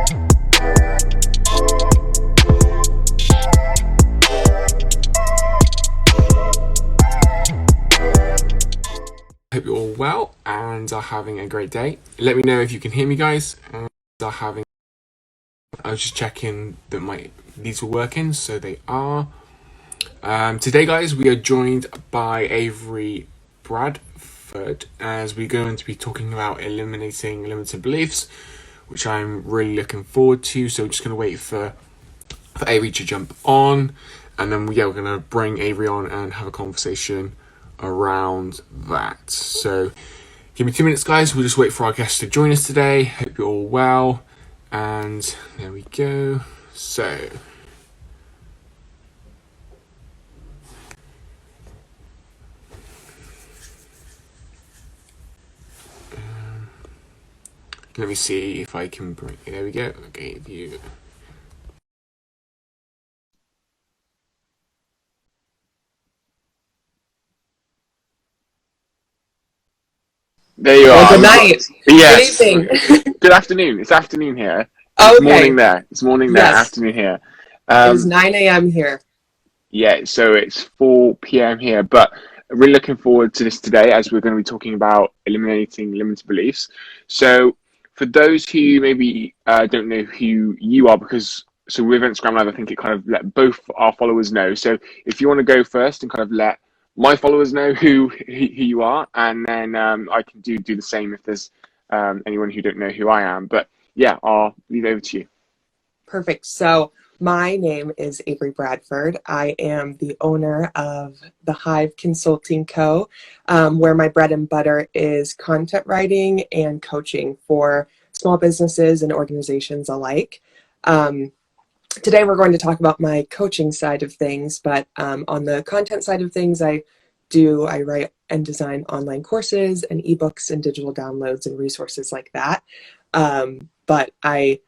Hope you're all well and are having a great day. Let me know if you can hear me, guys. I was just checking that these were working, so they are. Today, guys, we are joined by Avery Bradford as we're going to be talking about eliminating limiting beliefs, which I'm really looking forward to. So we're just going to wait for Avery to jump on, and then we're going to bring Avery on and have a conversation around that. So give me 2 minutes, guys. We'll just wait for our guests to join us today. Hope you're all well. And there we go. So let me see if I can bring, there we go. Okay, view. There you are. Good night. Yes. Good evening. Good afternoon. It's afternoon here. Oh, it's okay. morning there. It's morning there. Yes. Afternoon here. It is 9 a.m. here. Yeah, so it's 4 p.m. here. But really looking forward to this today as we're going to be talking about eliminating limited beliefs. So for those who maybe don't know who you are, so with Instagram Live, I think it kind of let both our followers know. So if you want to go first and kind of let my followers know who you are, and then I can do the same if there's anyone who don't know who I am. But yeah, I'll leave it over to you. Perfect. So my name is Avary Bradford. I am the owner of the Hive Consulting Co, where my bread and butter is content writing and coaching for small businesses and organizations alike. Today we're going to talk about my coaching side of things, but on the content side of things, I write and design online courses and ebooks and digital downloads and resources like that. But I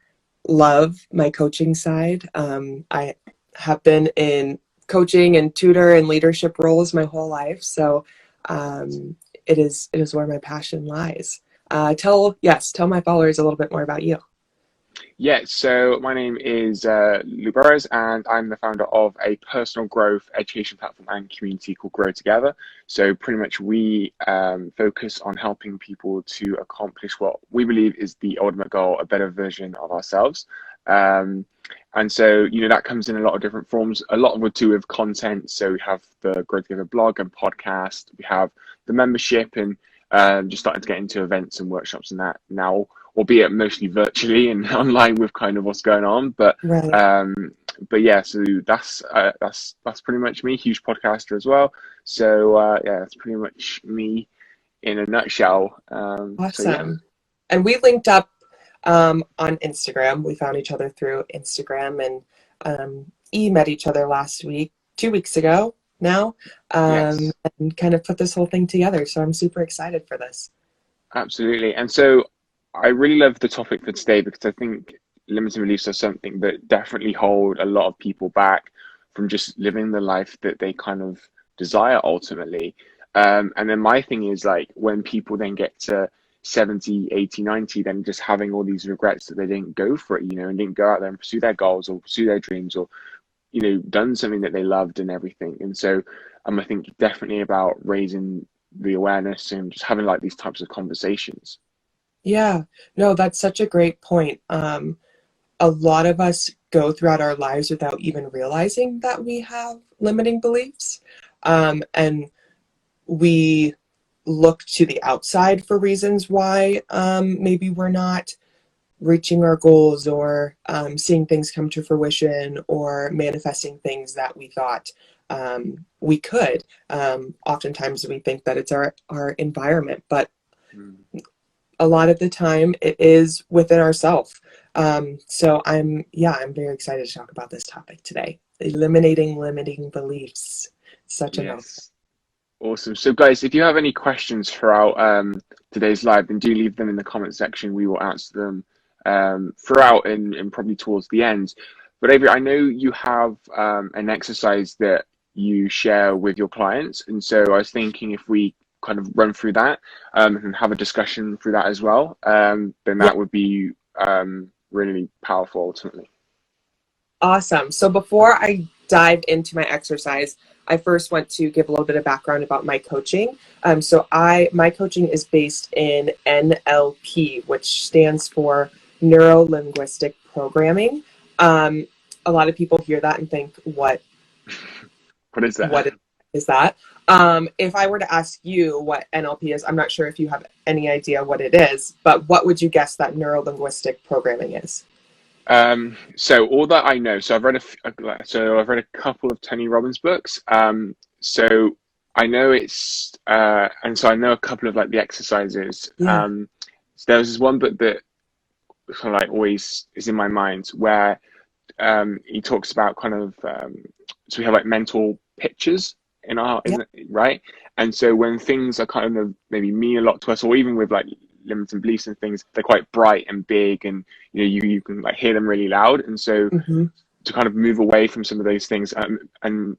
love my coaching side. I have been in coaching and tutor and leadership roles my whole life, so it is where my passion lies. Tell my followers a little bit more about you. Yeah, so my name is Burrows, and I'm the founder of a personal growth education platform and community called Grow Together. So pretty much we focus on helping people to accomplish what we believe is the ultimate goal, a better version of ourselves. And so, that comes in a lot of different forms, a lot would do with content. So we have the Grow Together blog and podcast, we have the membership, and just starting to get into events and workshops and that now, albeit mostly virtually and online with kind of what's going on. But right. But yeah, so that's pretty much me. Huge podcaster as well. So yeah, that's pretty much me in a nutshell. Awesome. So, yeah. And we linked up on Instagram. We found each other through Instagram, and met each other last week, 2 weeks ago now, Yes. and kind of put this whole thing together. So I'm super excited for this. Absolutely. And so I really love the topic for today because I think limiting beliefs are something that definitely hold a lot of people back from just living the life that they kind of desire ultimately. And then my thing is, like, when people then get to 70, 80, 90, then just having all these regrets that they didn't go for it, and didn't go out there and pursue their goals or pursue their dreams, or, done something that they loved and everything. And so I think definitely about raising the awareness and just having like these types of conversations. Yeah, no, that's such a great point. A lot of us go throughout our lives without even realizing that we have limiting beliefs. And we look to the outside for reasons why maybe we're not reaching our goals, or seeing things come to fruition, or manifesting things that we thought we could. Oftentimes we think that it's our environment, but a lot of the time it is within ourselves. So I'm very excited to talk about this topic today. Eliminating limiting beliefs. Such a mouthful. Awesome. So guys, if you have any questions throughout today's live, then do leave them in the comment section. We will answer them throughout and probably towards the end. But Avery, I know you have an exercise that you share with your clients. And so I was thinking if we kind of run through that and have a discussion through that as well, then that would be really powerful ultimately. Awesome. So before I dive into my exercise, I first want to give a little bit of background about my coaching. My coaching is based in NLP, which stands for Neuro Linguistic Programming. A lot of people hear that and think, what What is that? what is that? If I were to ask you what NLP is, I'm not sure if you have any idea what it is, but what would you guess that Neuro Linguistic Programming is? So all that I know, so I've read a couple of Tony Robbins books. So I know and so I know a couple of like the exercises. Yeah. So there was this one book that kind of like always is in my mind where he talks about kind of so we have like mental pictures right, and so when things are kind of maybe mean a lot to us, or even with like limiting beliefs and things, they're quite bright and big, and you can like hear them really loud, and so Mm-hmm. to kind of move away from some of those things, and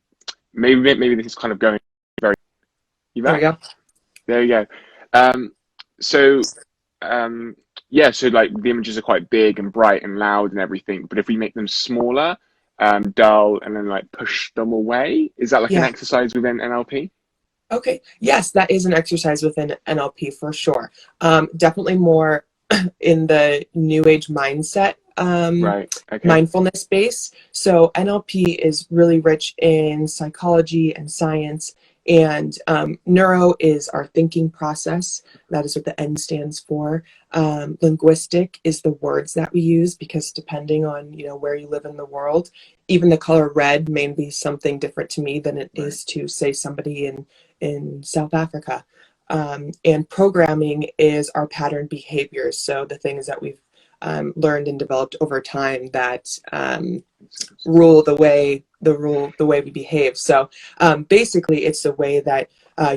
maybe this is kind of going very. You There we back? go. There you go. So yeah, so like the images are quite big and bright and loud and everything, but if we make them smaller, dull, and then like push them away, is that like an Yeah. exercise within NLP? Okay. Yes, that is an exercise within NLP for sure. Definitely more in the new age mindset, Right. Okay. mindfulness space. So NLP is really rich in psychology and science, and neuro is our thinking process. That is what the N stands for. Linguistic is the words that we use, because depending on where you live in the world, even the color red may be something different to me than it Right. is to, say, somebody in South Africa. And programming is our pattern behaviors. So the things that we've learned and developed over time that rule the way we behave. So basically, it's the way that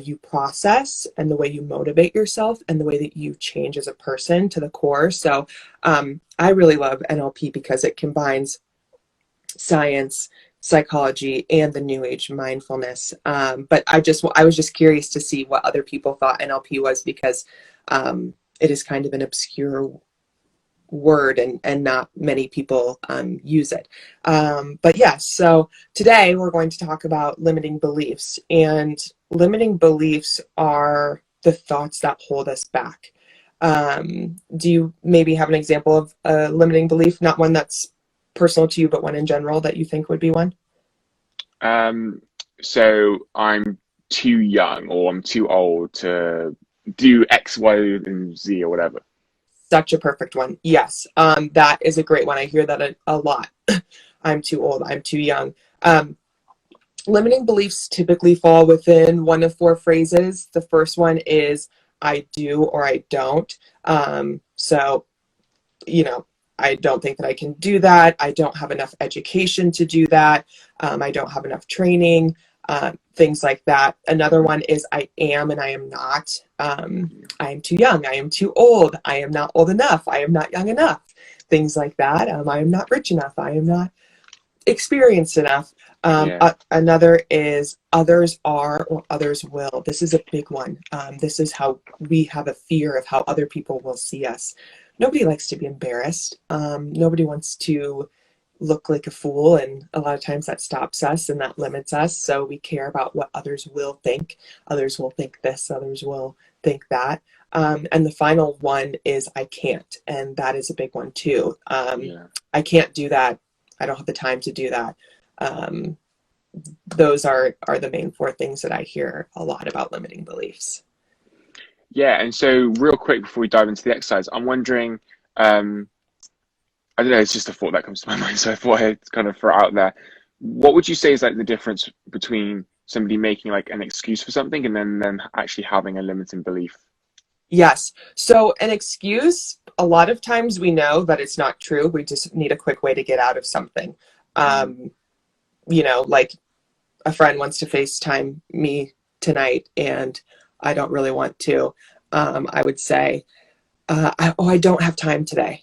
you process, and the way you motivate yourself, and the way that you change as a person to the core. So I really love NLP because it combines science, psychology, and the new age mindfulness. But I was just curious to see what other people thought NLP was, because it is kind of an obscure word, and not many people use it. But yes, so today we're going to talk about limiting beliefs. And limiting beliefs are the thoughts that hold us back. Do you maybe have an example of a limiting belief, not one that's personal to you, but one in general that you think would be one? So I'm too young, or I'm too old to do X, Y, and Z or whatever. Such a perfect one. Yes, that is a great one. I hear that a lot. I'm too old. I'm too young. Limiting beliefs typically fall within one of four phrases. The first one is I do or I don't. So, I don't think that I can do that. I don't have enough education to do that. I don't have enough training, things like that. Another one is I am and I am not. I am too young. I am too old. I am not old enough. I am not young enough. Things like that. I am not rich enough. I am not experienced enough. Another is others are or others will. This is a big one. This is how we have a fear of how other people will see us. Nobody likes to be embarrassed. Nobody wants to look like a fool, and a lot of times that stops us and that limits us. So we care about what others will think. Others will think this, others will think that. And the final one is I can't, and that is a big one too. I can't do that. I don't have the time to do that. Those are the main four things that I hear a lot about limiting beliefs. Yeah, and so real quick before we dive into the exercise, I'm wondering, I don't know, it's just a thought that comes to my mind, so I thought I'd kind of throw it out there. What would you say is like the difference between somebody making like an excuse for something and then actually having a limiting belief? Yes. So an excuse, a lot of times we know that it's not true. We just need a quick way to get out of something. Like a friend wants to FaceTime me tonight and I don't really want to. I would say, I don't have time today.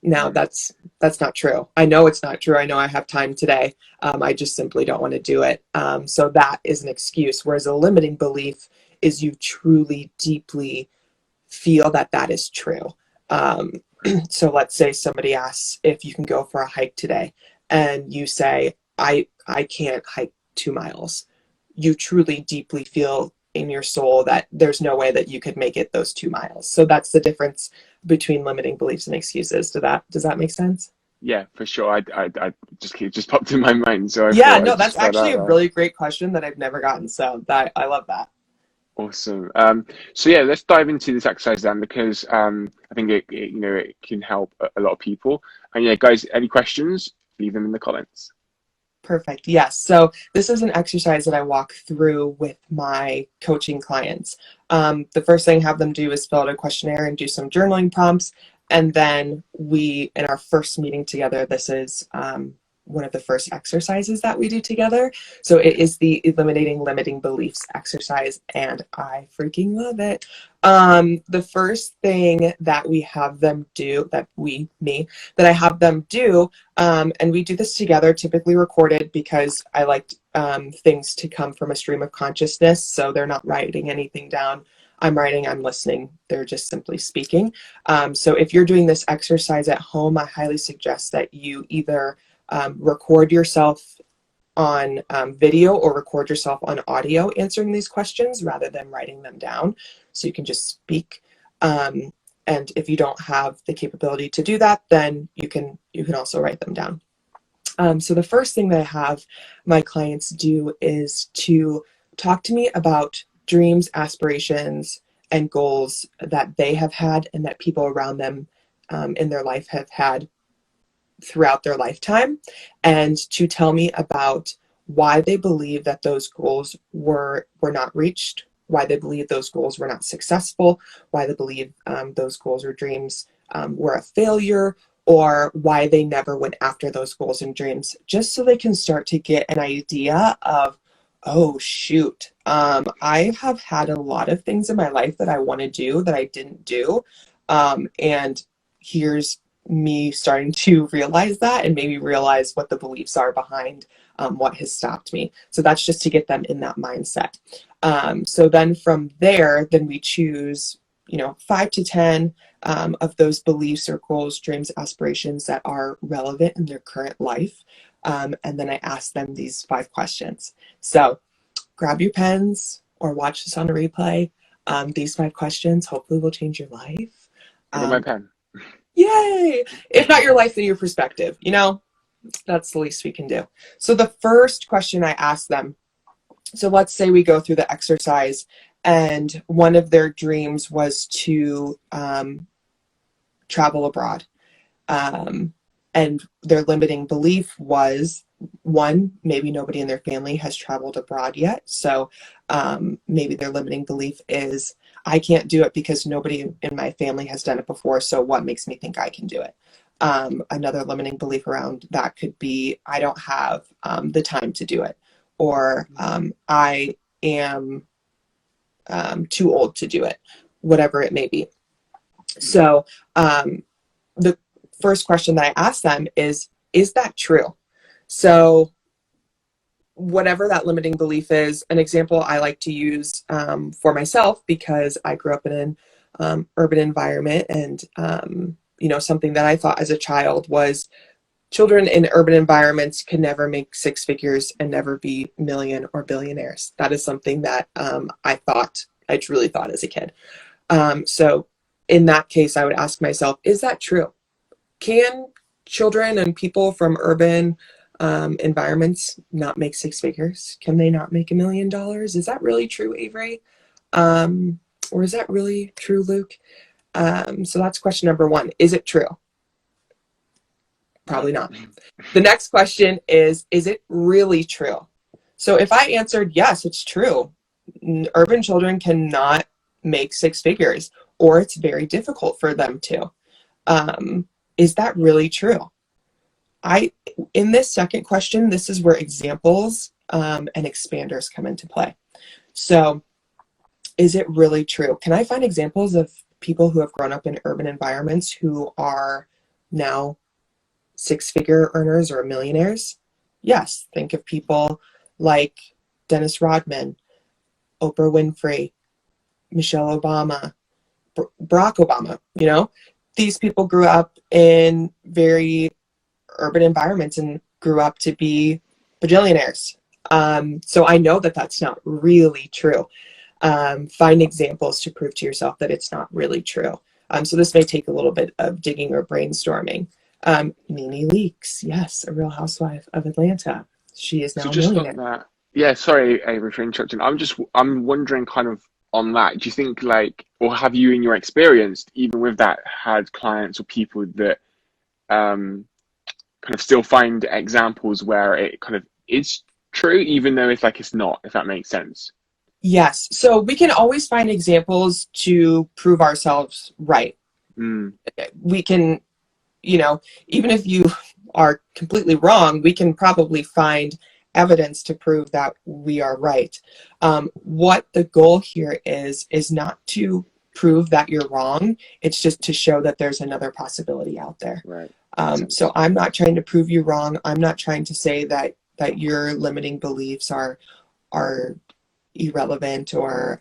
Now that's not true. I know it's not true. I know I have time today. I just simply don't want to do it. So that is an excuse. Whereas a limiting belief is you truly, deeply feel that is true. So let's say somebody asks if you can go for a hike today, and you say, I can't hike 2 miles. You truly deeply feel in your soul that there's no way that you could make it those 2 miles. So that's the difference between limiting beliefs and excuses. Does that make sense? Yeah, for sure. I just popped in my mind, so I Yeah, thought no, I'd that's just throw actually that a there. really great question that I've never gotten. So that I love that. Awesome. So yeah, let's dive into this exercise then, because I think it can help a lot of people. And yeah, guys, any questions? Leave them in the comments. Perfect. Yes. So this is an exercise that I walk through with my coaching clients. The first thing I have them do is fill out a questionnaire and do some journaling prompts. And then in our first meeting together, this is one of the first exercises that we do together. So it is the eliminating limiting beliefs exercise, and I freaking love it. The first thing that we have them do, that I have them do, and we do this together, typically recorded, because I like things to come from a stream of consciousness. So they're not writing anything down. I'm writing, I'm listening. They're just simply speaking. So if you're doing this exercise at home, I highly suggest that you either record yourself on video or record yourself on audio answering these questions rather than writing them down. So you can just speak. And if you don't have the capability to do that, then you can also write them down. So the first thing that I have my clients do is to talk to me about dreams, aspirations, and goals that they have had and that people around them in their life have had throughout their lifetime, and to tell me about why they believe that those goals were not reached, why they believe those goals were not successful, why they believe those goals or dreams were a failure, or why they never went after those goals and dreams, just so they can start to get an idea of, oh shoot, I have had a lot of things in my life that I want to do that I didn't do, and here's me starting to realize that, and maybe realize what the beliefs are behind what has stopped me. So that's just to get them in that mindset. So then from there, then we choose, 5 to 10 of those beliefs or goals, dreams, aspirations that are relevant in their current life. And then I ask them these 5 questions. So grab your pens or watch this on a replay. These 5 questions hopefully will change your life. I got my pen. Yay! If not your life, then your perspective. That's the least we can do. So the first question I ask them, so let's say we go through the exercise and one of their dreams was to travel abroad. And their limiting belief was, one, maybe nobody in their family has traveled abroad yet. So maybe their limiting belief is, I can't do it because nobody in my family has done it before. So what makes me think I can do it? Another limiting belief around that could be, I don't have the time to do it, or I am too old to do it, whatever it may be. So the first question that I ask them is that true? So whatever that limiting belief is, an example I like to use for myself, because I grew up in an urban environment, and something that I thought as a child was, children in urban environments can never make 6 figures and never be million or billionaires. That is something that I truly thought as a kid. So in that case, I would ask myself, is that true? Can children and people from urban environments not make 6 figures? Can they not make $1 million? Is that really true, Avery? Or is that really true, Luke? So that's question number 1. Is it true? Probably not. The next question is it really true? So if I answered, yes, it's true, urban children cannot make 6 figures, or it's very difficult for them to. Is that really true? In this second question, this is where examples and expanders come into play. So is it really true? Can I find examples of people who have grown up in urban environments who are now 6-figure earners or millionaires? Yes. Think of people like Dennis Rodman, Oprah Winfrey, Michelle Obama, Barack Obama. these people grew up in very urban environments and grew up to be bajillionaires. So I know that that's not really true. Find examples to prove to yourself that it's not really true. So this may take a little bit of digging or brainstorming. Nene Leakes, yes, a Real Housewife of Atlanta. She is So now a just millionaire. on that, yeah, sorry, Avery, for interrupting. I'm wondering kind of on that. Do you think like, or have you in your experience, even with that, had clients or people that kind of still find examples where it kind of is true, even though it's like it's not, if that makes sense? Yes, so we can always find examples to prove ourselves right. Mm, We can, even if you are completely wrong, we can probably find evidence to prove that we are right. What the goal here is not to prove that you're wrong. It's just to show that there's another possibility out there. right. Makes So sense. I'm not trying to prove you wrong. I'm not trying to say that your limiting beliefs are irrelevant or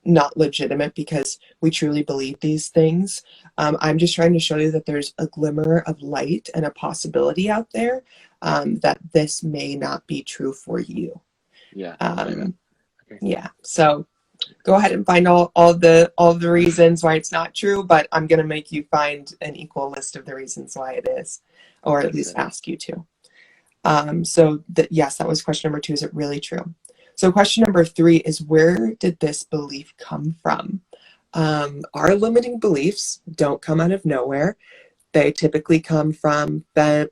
not legitimate, because we truly believe these things. I'm just trying to show you that there's a glimmer of light and a possibility out there, that this may not be true for you. Yeah, I get that. Um, Okay. yeah. So go ahead and find all the reasons why it's not true, but I'm going to make you find an equal list of the reasons why it is, or at least Okay. ask you to. Yes, that was question number 2. Is it really true? So question number 3 is, where did this belief come from? Our limiting beliefs don't come out of nowhere. They typically come from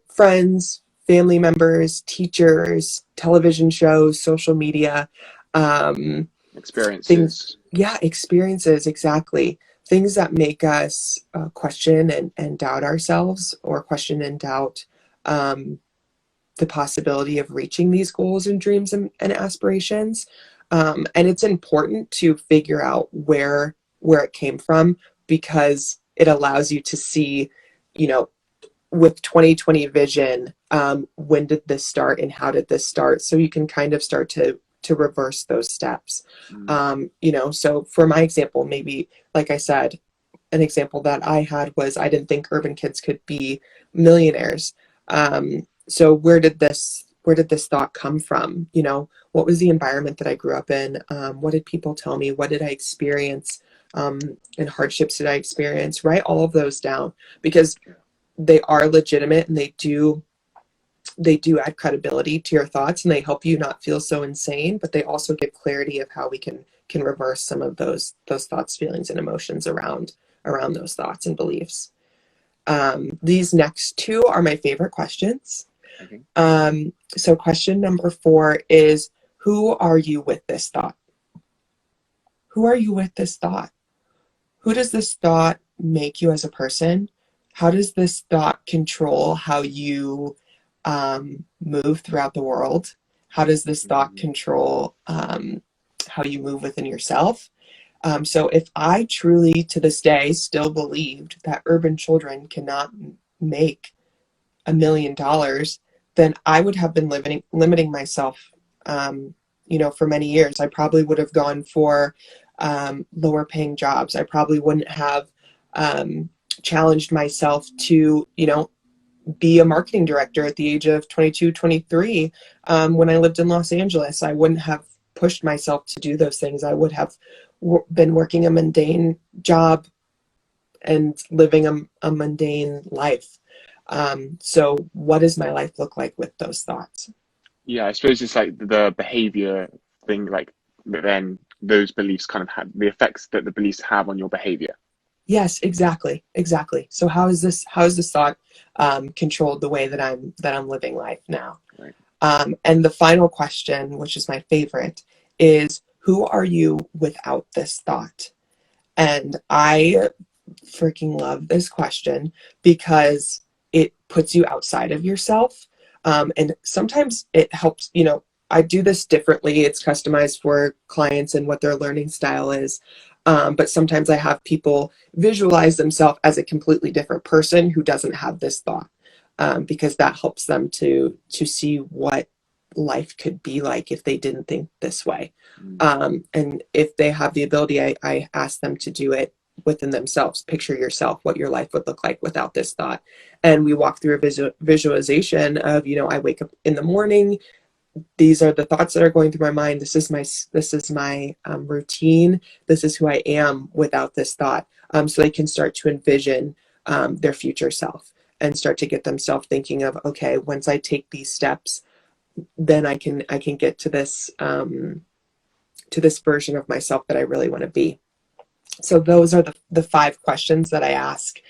friends, family members, teachers, television shows, social media, things. Experiences. Yeah, experiences, exactly. Things that make us question and doubt ourselves, or question and doubt the possibility of reaching these goals and dreams and aspirations. And it's important to figure out where it came from, because it allows you to see, with 2020 vision, when did this start and how did this start? So you can kind of start to reverse those steps. Mm, So for my example, maybe, like I said, an example that I had was, I didn't think urban kids could be millionaires. So where did this thought come from? What was the environment that I grew up in? What did people tell me? What did I experience? And hardships did I experience? Write all of those down, because they are legitimate, and they do add credibility to your thoughts, and they help you not feel so insane, but they also give clarity of how we can reverse some of those thoughts, feelings, and emotions around those thoughts and beliefs. These next 2 are my favorite questions. okay. So question number 4 is, who are you with this thought? Who are you with this thought? Who does this thought make you as a person? How does this thought control how you move throughout the world? How does this thought control how you move within yourself? So if I truly, to this day, still believed that urban children cannot make $1 million, then I would have been limiting myself, for many years. I probably would have gone for lower paying jobs. I probably wouldn't have challenged myself to, be a marketing director at the age of 22, 23. When I lived in Los Angeles, I wouldn't have pushed myself to do those things. I would have been working a mundane job and living a mundane life. So what does my life look like with those thoughts? Yeah, I suppose it's like the behavior thing, like then those beliefs kind of have the effects that the beliefs have on your behavior. Yes, exactly. So how is this thought controlled the way that I'm living life now? Right. And the final question, which is my favorite, is, who are you without this thought? And I freaking love this question, because it puts you outside of yourself. And sometimes it helps, I do this differently. It's customized for clients and what their learning style is. But sometimes I have people visualize themselves as a completely different person who doesn't have this thought, because that helps them to see what life could be like if they didn't think this way. Mm. And if they have the ability, I ask them to do it within themselves. Picture yourself, what your life would look like without this thought. And we walk through a visualization of, I wake up in the morning. These are the thoughts that are going through my mind. This is my routine. This is who I am without this thought. So they can start to envision their future self and start to get themselves thinking of, okay, once I take these steps, then I can get to this version of myself that I really want to be. So those are the 5 questions that I ask.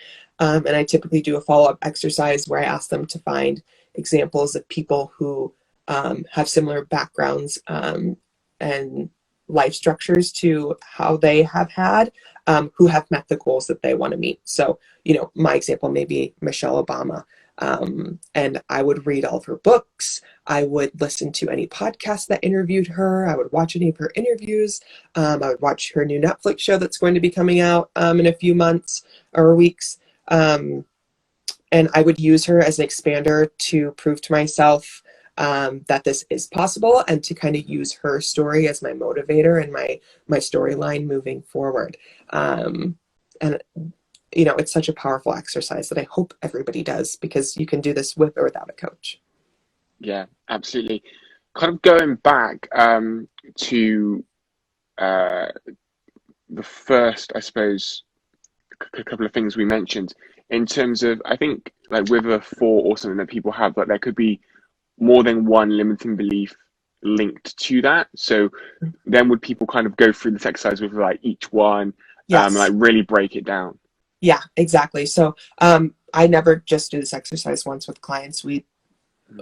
And I typically do a follow-up exercise where I ask them to find examples of people who have similar backgrounds and life structures to how they have had, who have met the goals that they want to meet. So, my example may be Michelle Obama. And I would read all of her books. I would listen to any podcast that interviewed her. I would watch any of her interviews. I would watch her new Netflix show that's going to be coming out in a few months or weeks. And I would use her as an expander to prove to myself that this is possible, and to kind of use her story as my motivator and my storyline moving forward. And it's such a powerful exercise that I hope everybody does, because you can do this with or without a coach. Yeah, absolutely. Kind of going back to the first, I suppose, a couple of things we mentioned in terms of, I think, like with a thought or something that people have, but there could be more than one limiting belief linked to that. So then would people kind of go through this exercise with like each one, Yes. like really break it down? Yeah, exactly. So I never just do this exercise once with clients.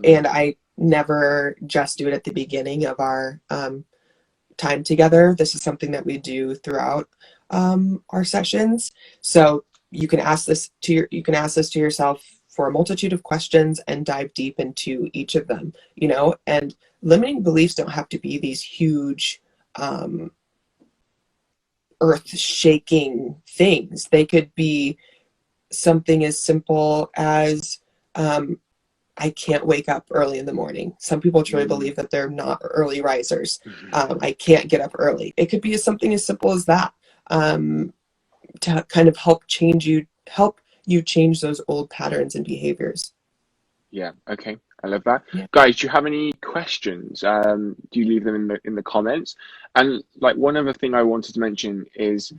And I never just do it at the beginning of our time together. This is something that we do throughout our sessions. So you can ask this to yourself for a multitude of questions and dive deep into each of them, and limiting beliefs don't have to be these huge earth-shaking things. They could be something as simple as I can't wake up early in the morning. Some people truly believe that they're not early risers. I can't get up early. It could be something as simple as that, to kind of help you change those old patterns and behaviors. Yeah, okay. I love that. Yeah. Guys, do you have any questions? Do you leave them in the comments? And like one other thing I wanted to mention is,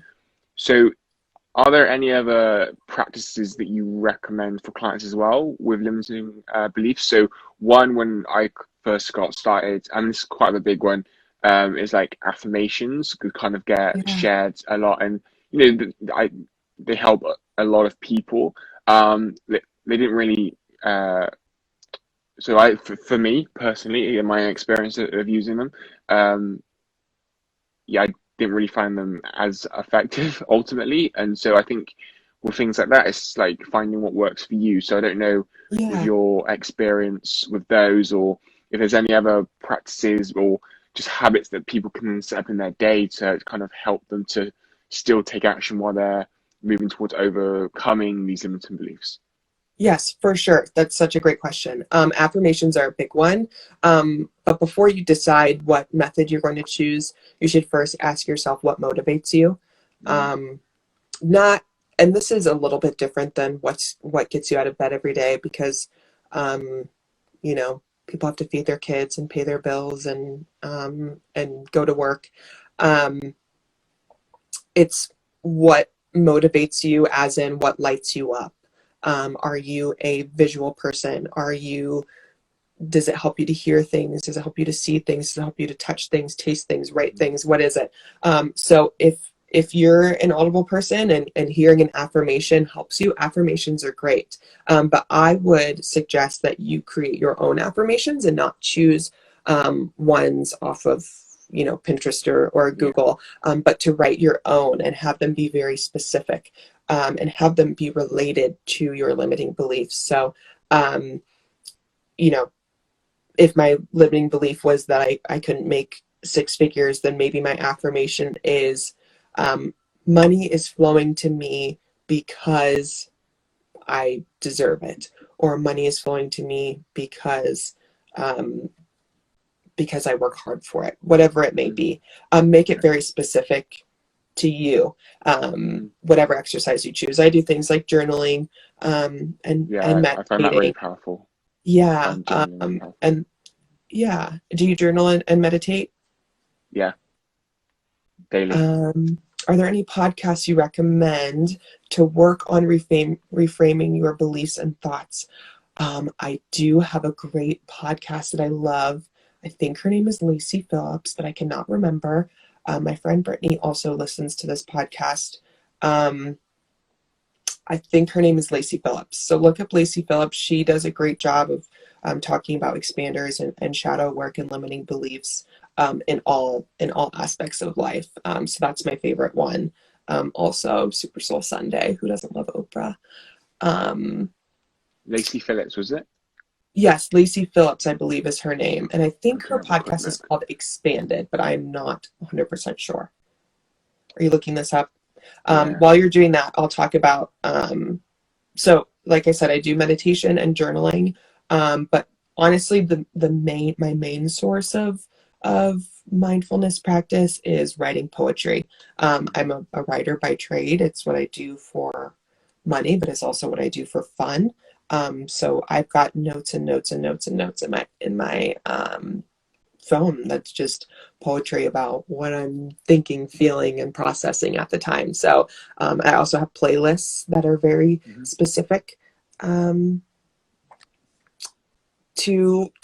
so are there any other practices that you recommend for clients as well with limiting beliefs? So one, when I first got started, and this is quite a big one, is like affirmations could kind of get shared a lot, and they help a lot of people. They didn't really. So for me personally, in my experience of using them, I didn't really find them as effective ultimately. And so I think with things like that, it's like finding what works for you. So I don't know with your experience with those, or if there's any other practices or just habits that people can set up in their day to kind of help them to still take action while they're moving towards overcoming these limiting beliefs. Yes, for sure. That's such a great question. Affirmations are a big one. But before you decide what method you're going to choose, you should first ask yourself what motivates you. And this is a little bit different than what gets you out of bed every day, because, people have to feed their kids and pay their bills and go to work. It's what motivates you, as in what lights you up. Are you a visual person? Does it help you to hear things? Does it help you to see things? Does it help you to touch things, taste things, write things? What is it? So if you're an audible person and hearing an affirmation helps you, affirmations are great. But I would suggest that you create your own affirmations and not choose ones off of Pinterest or Google, but to write your own and have them be very specific. And have them be related to your limiting beliefs. So, if my limiting belief was that I couldn't make 6 figures, then maybe my affirmation is, money is flowing to me because I deserve it, or money is flowing to me because I work hard for it, whatever it may be. Make it very specific. to you, whatever exercise you choose. I do things like journaling, and I find that really meditating. powerful. Yeah. And genuinely really powerful. And yeah. Do you journal and meditate? Yeah, daily. Are there any podcasts you recommend to work on reframing your beliefs and thoughts? I do have a great podcast that I love. I think her name is Lacey Phillips, but I cannot remember. My friend Brittany also listens to this podcast. I think her name is Lacey Phillips. So look up Lacey Phillips. She does a great job of talking about expanders and shadow work and limiting beliefs in all aspects of life. So that's my favorite one. Also, Super Soul Sunday. Who doesn't love Oprah? Lacey Phillips, was it? Yes, Lacey Phillips, I believe, is her name. And I think Okay, her have a quick podcast is look. called Expanded, but I'm not 100% sure. Are you looking this up? Yeah. While you're doing that, I'll talk about, so like I said, I do meditation and journaling. But honestly, my main source of mindfulness practice is writing poetry. I'm a writer by trade. It's what I do for money, but it's also what I do for fun. So I've got notes and notes and notes and notes in my phone that's just poetry about what I'm thinking, feeling, and processing at the time. So I also have playlists that are very specific to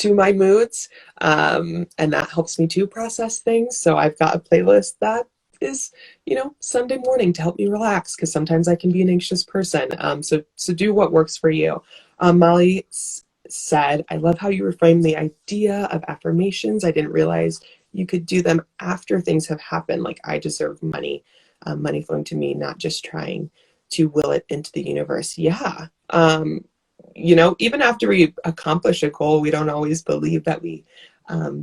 my moods, and that helps me to process things. So I've got a playlist that is, Sunday morning to help me relax, because sometimes I can be an anxious person. So do what works for you. Molly said, I love how you reframe the idea of affirmations. I didn't realize you could do them after things have happened. Like, I deserve money, money flowing to me, not just trying to will it into the universe. Yeah. Even after we accomplish a goal, we don't always believe that we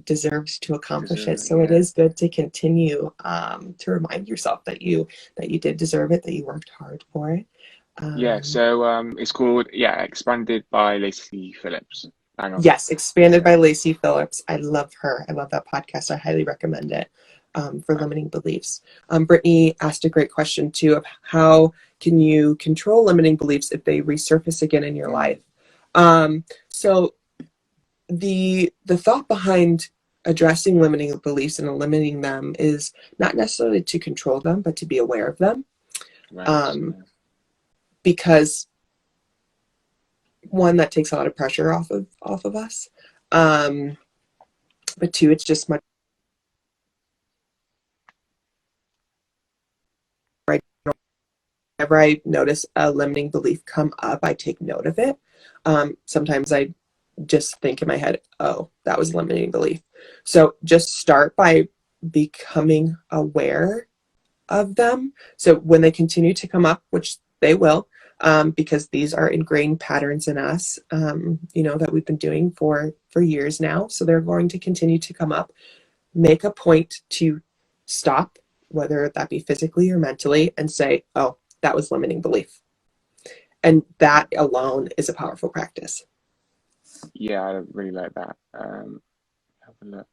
deserve to accomplish it. So it is good to continue to remind yourself that you did deserve it, that you worked hard for it. So it's called Expanded by Lacey Phillips. Hang on. Yes, Expanded by Lacey Phillips. I love her. I love that podcast. I highly recommend it for limiting beliefs. Brittany asked a great question too of how can you control limiting beliefs if they resurface again in your life? So the thought behind addressing limiting beliefs and eliminating them is not necessarily to control them, but to be aware of them. Right. Because one, that takes a lot of pressure off of us. But two, it's just much. Whenever I notice a limiting belief come up, I take note of it. Sometimes I just think in my head, oh, that was a limiting belief. So just start by becoming aware of them. So when they continue to come up, which they will, because these are ingrained patterns in us, that we've been doing for years now. So they're going to continue to come up. Make a point to stop, whether that be physically or mentally, and say, oh, that was limiting belief. And that alone is a powerful practice. Yeah, I really like that. Have a look.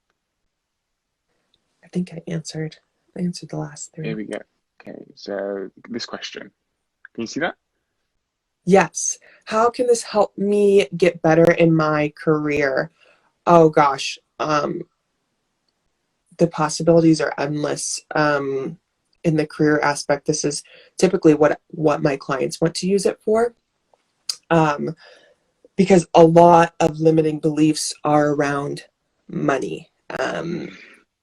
I think I answered the last three. Here we go. Okay, so this question. Can you see that? Yes. How can this help me get better in my career? Oh gosh. The possibilities are endless. In the career aspect, this is typically what my clients want to use it for. Because a lot of limiting beliefs are around money,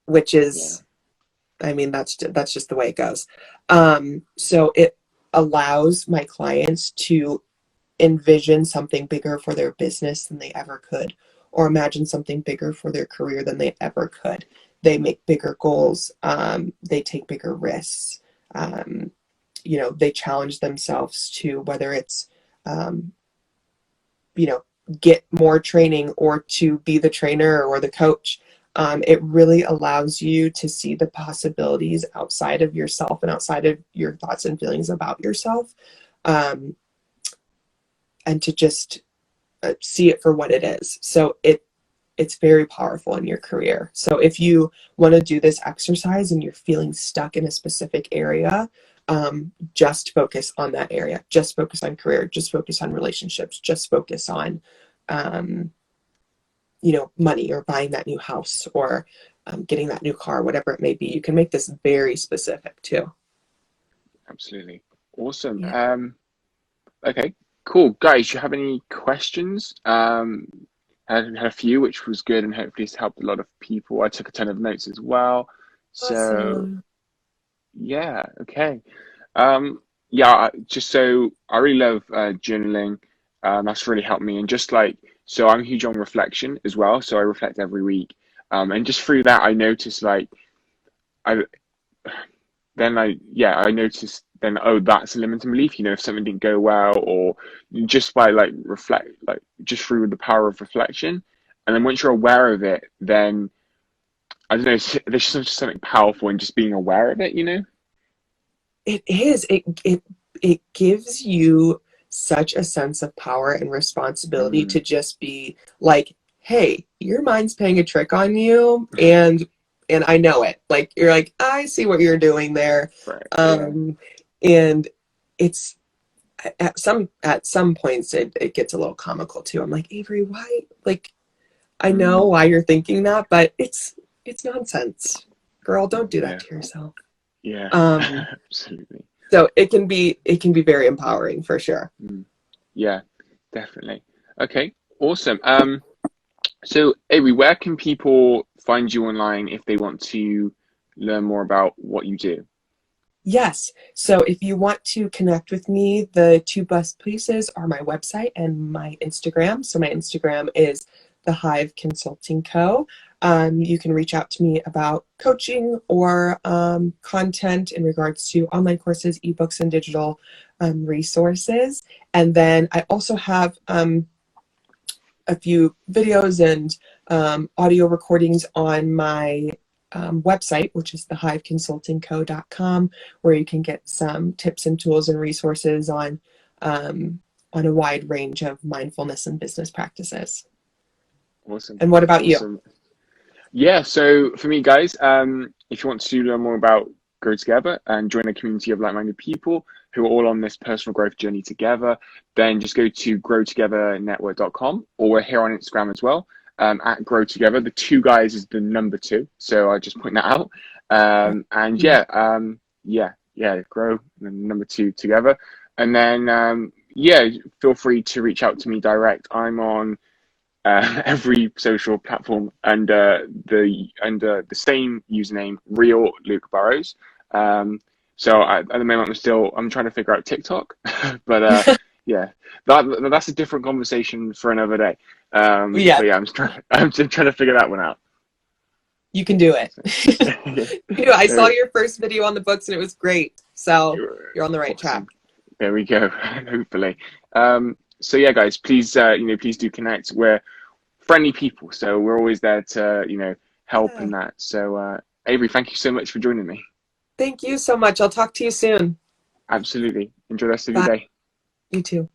which is, I mean, that's just the way it goes. So it allows my clients to envision something bigger for their business than they ever could, or imagine something bigger for their career than they ever could. They make bigger goals. They take bigger risks. They challenge themselves to, whether it's, get more training or to be the trainer or the coach. It really allows you to see the possibilities outside of yourself and outside of your thoughts and feelings about yourself, and to just see it for what it is. So it's very powerful in your career. So if you want to do this exercise and you're feeling stuck in a specific area, just focus on that area. Just focus on career. Just focus on relationships. Just focus on, money, or buying that new house, or getting that new car, whatever it may be. You can make this very specific too. Absolutely. Awesome. Yeah. Okay, cool. Guys, you have any questions? I had a few, which was good, and hopefully it's helped a lot of people. I took a ton of notes as well. So Awesome. yeah, okay. Yeah, just so I really love journaling. That's really helped me. And just like, so I'm huge on reflection as well. So I reflect every week. And just through that, I noticed like, I I noticed then, oh, that's a limiting belief. If something didn't go well, or just by like reflect, like just through the power of reflection. And then once you're aware of it, then I don't know, there's something powerful in just being aware of it. It is. It gives you such a sense of power and responsibility Mm, to just be like, hey, your mind's playing a trick on you, and I know it. Like, you're like, I see what you're doing there. right. Yeah. And it's at some points it gets a little comical too. I'm like, Avery, why? Like, I know Mm, why you're thinking that, but it's nonsense. Girl, don't do that yeah. to yourself. Yeah. Um, Absolutely. so it can be very empowering for sure. Mm, yeah, definitely. Okay. Awesome. So Avery, where can people find you online if they want to learn more about what you do? Yes. So if you want to connect with me, the two best places are my website and my Instagram. So my Instagram is the Hive Consulting Co. You can reach out to me about coaching or content in regards to online courses, ebooks, and digital resources. And then I also have a few videos and audio recordings on my website, which is thehiveconsultingco.com, where you can get some tips and tools and resources on a wide range of mindfulness and business practices. Awesome. And what about you? Awesome. Yeah, so for me, guys, if you want to learn more about Grow Together and join a community of like-minded people who are all on this personal growth journey together, then just go to growtogethernetwork.com, or we're here on Instagram as well, at Grow Together. The two guys is the number two, so I just point that out. And grow and then number two together. And then, feel free to reach out to me direct. I'm on every social platform under the same username, real Luke Burrows. At the moment I'm trying to figure out TikTok, but yeah, that's a different conversation for another day. Yeah, But yeah, I'm just trying to figure that one out. you can do it. You can do it. I saw So, your first video on the books and it was great. So you're on the right track. awesome. There we go. Hopefully. So yeah, guys, please, please do connect. We're friendly people, so we're always there to, help in Yeah. that. So, Avery, thank you so much for joining me. Thank you so much. I'll talk to you soon. Absolutely. Enjoy the rest of your Bye. day. You too.